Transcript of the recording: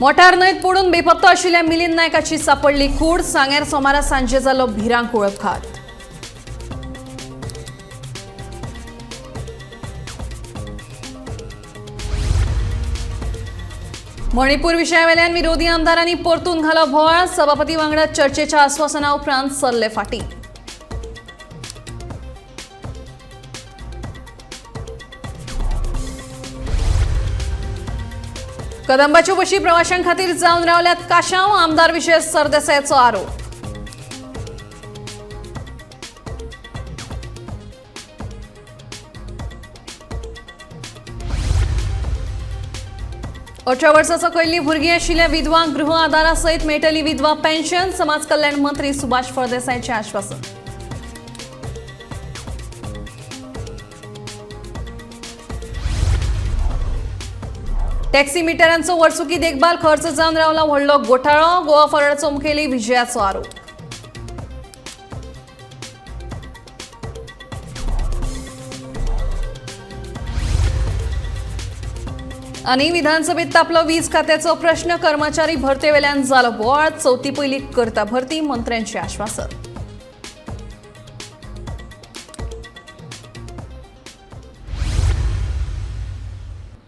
Motor न्हंयत पडून बेपत्तो आशिल्ल्या मिलिंद नायकाची सापडली कूड. सांगेर सोमारा सांजे जालो भिरांक वळखघात. मणिपूर विशयावेल्यान विरोधी आमदारांनी परतून घालो भोळ. सभापती वांगडा चर्चेच्या आस्वासना उपरांत सरले फाटीं. कदंबाच्यो बशी प्रवाशांक खातीर जावन रावल्यात काशांव. आमदार विशय सरदेसायाचो आरोप. अठरा वर्सांचो कैली भुरगीं आशिल्ल्या विधवांक गृह आदारा सयत मेळटली विधवा पेन्शन. समाज कल्याण मंत्री सुभाष फळदेसायचें आश्वासन. टॅक्सी मिटरांचो वर्सुकी देखभाल खर्च जावन रावला व्हडलो घोटाळो. गोवा फॉरवर्डचो मुखेली विजयाचो आरोप. आनी विधानसभेत तापलो वीज खात्याचो प्रश्न. कर्मचारी भरते वेल्यान जालो बोवाळ. चवथी पयली करता भरती. मंत्र्यांचें आश्वासन.